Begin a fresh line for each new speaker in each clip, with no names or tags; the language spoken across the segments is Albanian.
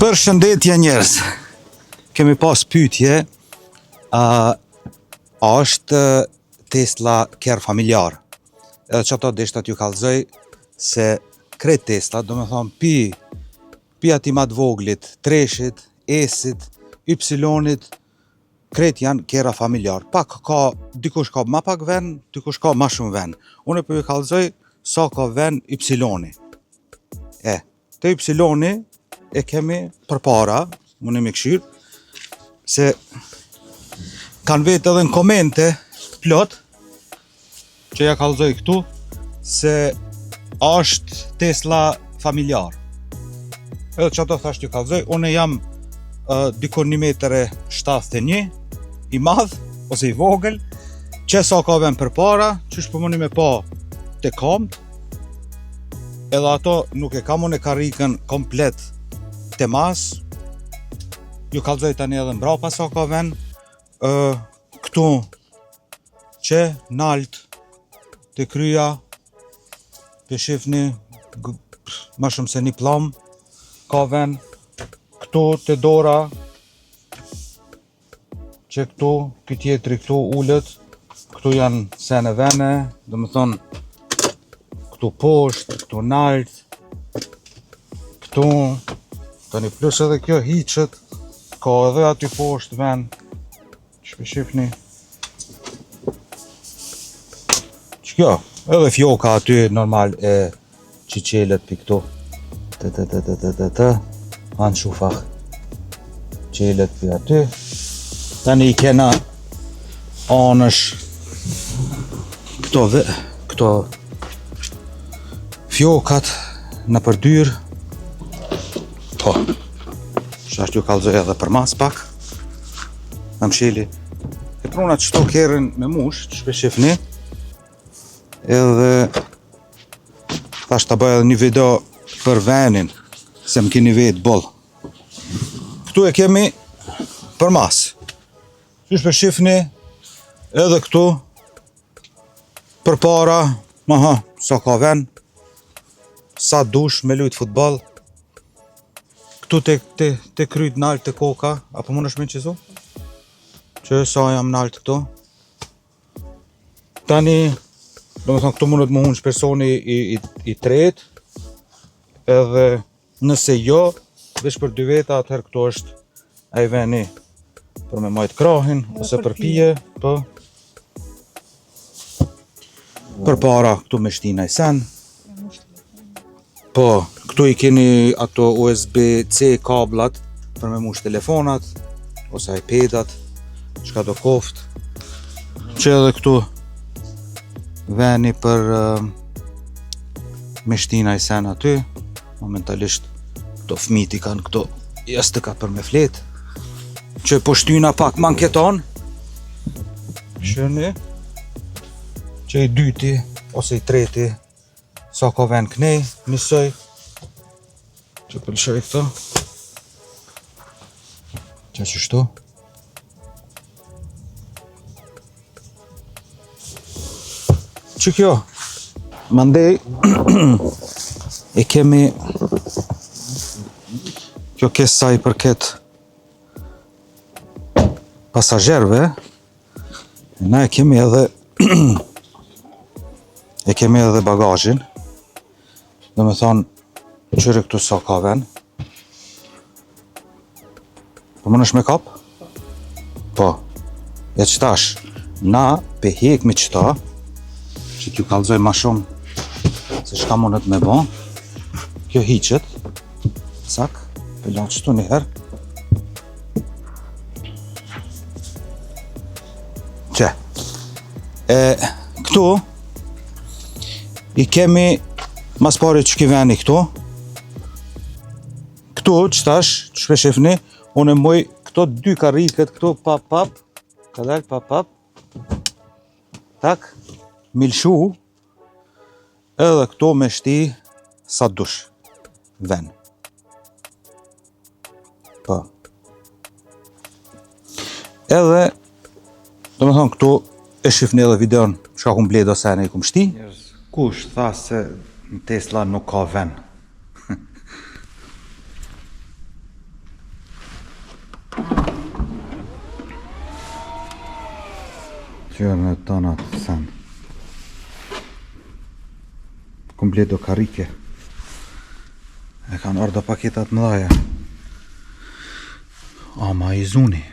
Përshëndetje njerëz. Kemi pas pyetje, a është Tesla ker familjar? Edhe që ato deshta t'ju kallëzoj se krejt Tesla, do me thonë pi ati ma t'voglit, treshit, esit, ypsilonit, krejt janë kera familjar. Pak ka, dikush ka ma pak ven, dikush ka ma shumë ven. Unë po ju kallëzoj sa ka ven ypsiloni. Te ypsiloni e kemi përpara, unë e me këshyrë, se kanë vetë edhe në komente plot, që ja kallëzoj këtu, se është Tesla familjar. Edhe që ato thashtë ju kallëzoj, unë jam dikon 1,71 m, i madh, ose i vogël, që sa ka ven përpara, që shpëmoni me pa te kamt, edhe ato nuk e kam unë e karikën komplet te mas, ju kallëzoj tani edhe mbrapa sa ka ven, këtu që nalt te kryja, pe shifni ma shumë se një plam ka ven, këtu te dora, që këtu, këtë tjetri këtu ullët, këtu janë sene vene, dhe më thonë, këtu poshtë, këtu nalt, këtu, tani plus edhe kjo hiqet, ka edhe aty poshtë ven, që pe shifni, që kjo, edhe fjoka aty normal e qiqelet pi këtu, anë shufak, qelet pi aty, tani i kena anësh, këto fjokat në përdyrë, po, shashtë ju kallëzoj edhe për mas pak, në mshili, e prunat qëto kerën me mush, që shpe shifni, edhe thasht të bëj edhe një video për venin, se më kini vetë boll. Këtu e kemi për mas, që shpe shifni, edhe këtu, për para, sa ka ven, sa dush me lujt futbol, këtu te kryt nalt te koka, apo mund është me qizu? Që sa jam nalt këtu. Tani, do me thonë këtu mundet më hunç personi i tret, edhe nëse jo, veç për 2 veta, atëherë këtu është ai veni për me majt krahin, ose për pije, po. Për para, këtu me shtina i sen. Po, këtu i keni ato USB-C kablat për me mush telefonat, ose iPadat, qka do koft. Që edhe këtu veni për me shtina i sen aty. Momentalisht këto fmiti kanë këto jashtëka për me flet. Që po shtyna pak manketon. Shëni. Që i dyti ose i treti sa ka ven knej, njësoj, që pëlqoj këto, që qështu. Që kjo, mandej, e kemi, kjo kesa i përket pasagerve, na e kemi edhe, e kemi edhe bagazhin, do me thonë, qyre këtu sa ka ven. Po më nësh me kap? Po. E qëtash, na pe hek me qëta, që t'ju kallëzoj ma shumë, se shka mundet me bo. Kjo hiqet, sak, pe la qëtu njëherë. Që, këtu, i kemi mas pari që ki veni këtu, qëtash, që shpe shifni, unë e moj këto 2 karikët këtu, pap, kadal, pap, tak, milshu, edhe këtu me shti sa dush, ven. Po. Edhe, do me thonë këtu, e shifni edhe videon, shka kum bledo sene i kum shti. Kush tha se Tesla nuk ka ven? Kjo në tonat sen. Komplet do karike. E kanë orë do paketat mëdhaja. Ama i zuni.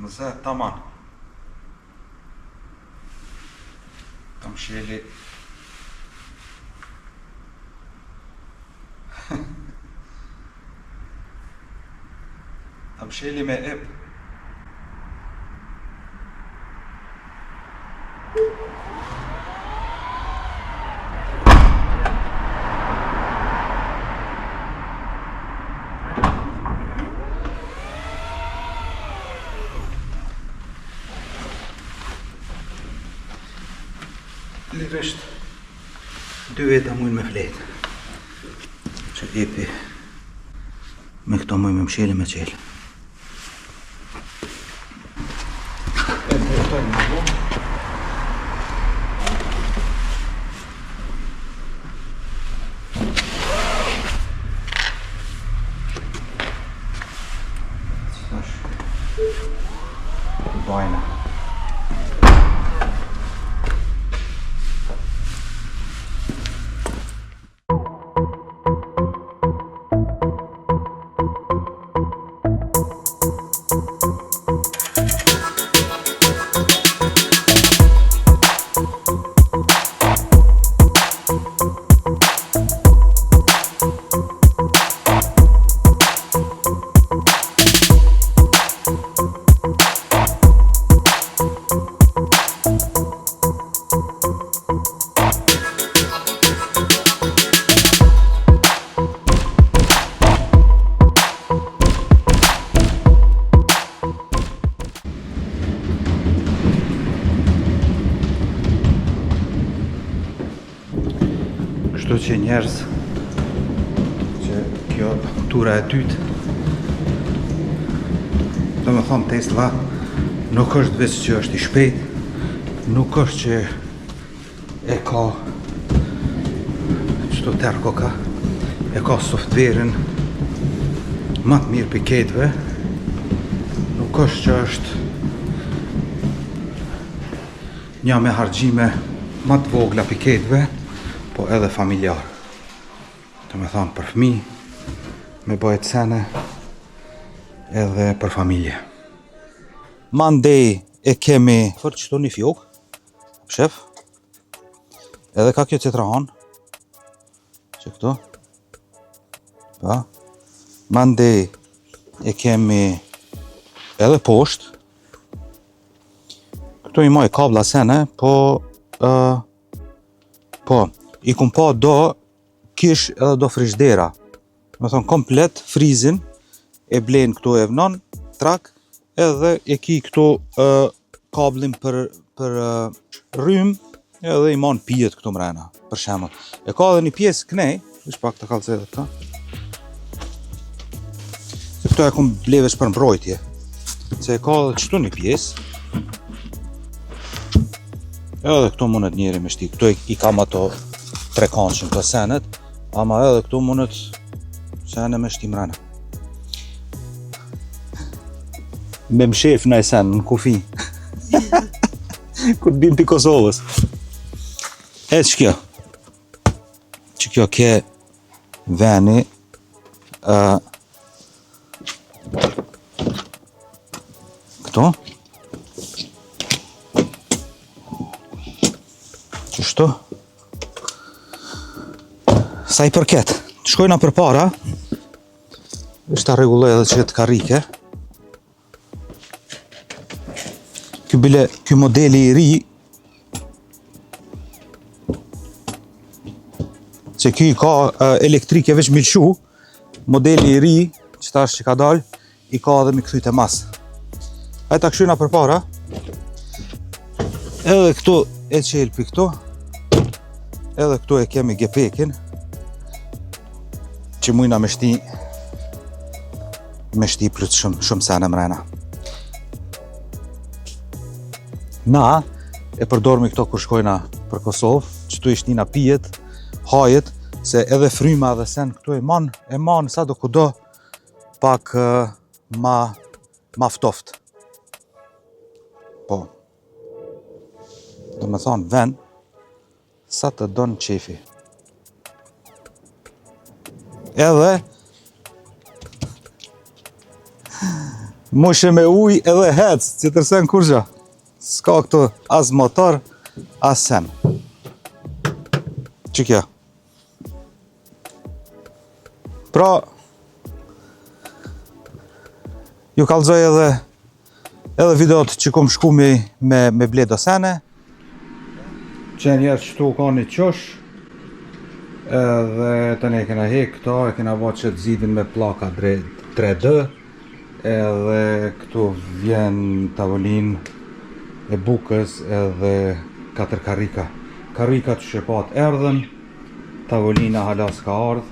Mëse taman. Kam sheli. Kam sheli me ep. Lirisht 2 veta mujnë me fletë. Që epi me këto mujnë me msheli me qelë. E të rëtojnë në vonë. Bajna. Kështu që njerëz që kjo tura e dytë, do me thonë Tesla nuk është veç që është i shpejt, nuk është që e ka qëto terko ka, e ka softverin ma të mirë për ketëve, nuk është që është një me hargjime ma të vogla për ketëve, po edhe familjar. Të me thonë për fëmi, me bëhet sene, edhe për familje. Mandej e kemi fërë qëto një fjokë, shef, edhe ka kjo citraon, që këto, pa, mandej e kemi edhe poshtë, këto i moj kabla sene, po, i kum pa do kish edhe do frishdera. Me thonë komplet frizin e blen këtu e vnon, trak, edhe e ki këtu kablin për për rrym edhe i mon pijet këtu mrena, për shembull. E ka edhe një pjesë knej, vish pak të kallëzoj edhe këta. Se këto e kum ble veç për mbrojtje. Se e ka edhe qëtu një pjesë. Edhe këtu mundet njeri me shti. Këtu i kam ato 3 kançin të senet, ama edhe këtu mundet sene me shti mrena. Me mshef në e sen, në kufi. Kur bim t'i Kosovës. E që kjo? Që kjo ke veni këto? Qështu? Sa i përket? Shkojna për para. Ishtë ta regulloj edhe që të karike. Ky modeli i ri, që ky ka elektrike veç milshu, modeli i ri, që tash që ka dal, i ka edhe mi këthyt e mas. Hajta këshyna për para, edhe këtu e qelpi këtu, edhe këtu e kemi gepekin, që mujna me shti plët shumë sene mrena. Na e përdormi këto kur shkojna për Kosovë, që tu ishtina pijet, hajet, se edhe fryma dhe sen këtu e man sa do kudo pak ma ftoft. Po. Do me thonë ven, sa të donë qefi. Edhe mushe me uj edhe hec, që tërsen kurgja. S'ka këtu as motor, as sen. Që kjo? Pra, ju kallëzoj edhe videot që kom shku me bledo sene. Që njerë qëtu ka një qosh, edhe të ne kena hek këta, e kena ba që të zidin me plaka 3D, edhe këtu vjen tavolin e bukës edhe 4 karika. Karikat që shepat erdhen, tavolina hala s'ka ardh,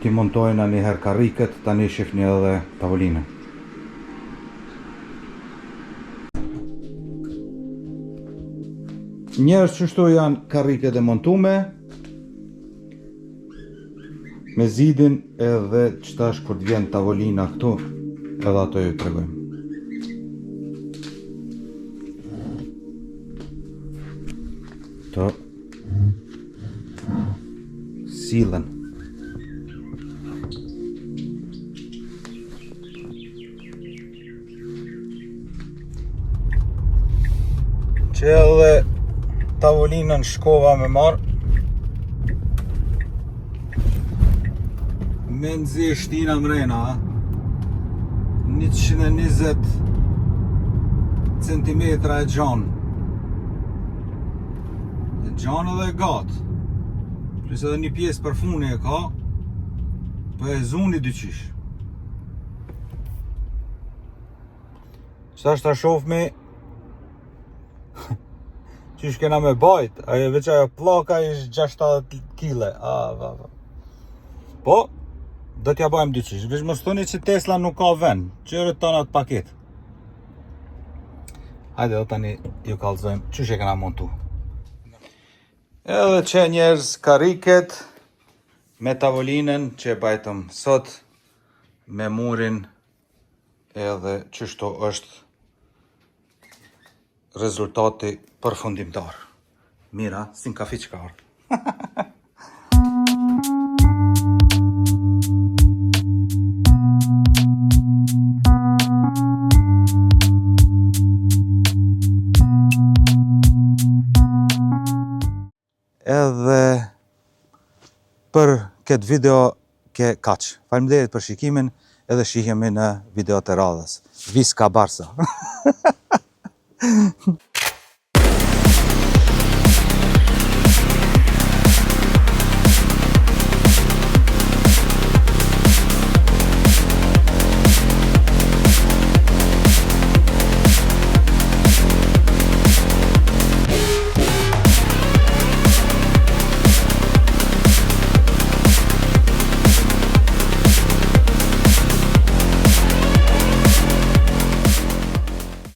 ti montojna njëherë kariket, tani shifni edhe tavolinën. Njerës qështu janë kariket e montume, me zidin edhe qëtash kur t'vjen tavolina këtu, edhe ato ju tregojmë. Këto silën. Që edhe tavolinën shkova me marë. Me nëzi shtina mrena, 120 cm e gjanë. E gjanë edhe e gatë. Plus edhe një pjesë për funi e ka, për e zuni dyqish. Qëta është ta shofmi, qysh kena me bajt, ajo veç ajo plaka ish 60 kile. Po, do t'ja bajmë dyqish. Veç mos thoni që Tesla nuk ka ven, qërët tonat paket. Hajde do tani ju kallëzojmë qysh e kena montu. Edhe që njerëz kariket me tavolinën që e bajtëm sot, me murin, edhe qështu është rezultati përfundimtar. Mira, si në kafi që ka ardhë. Edhe për këtë video ke kaq. Faleminderit për shikimin, edhe shihemi në videot e radhës. Visca Barca!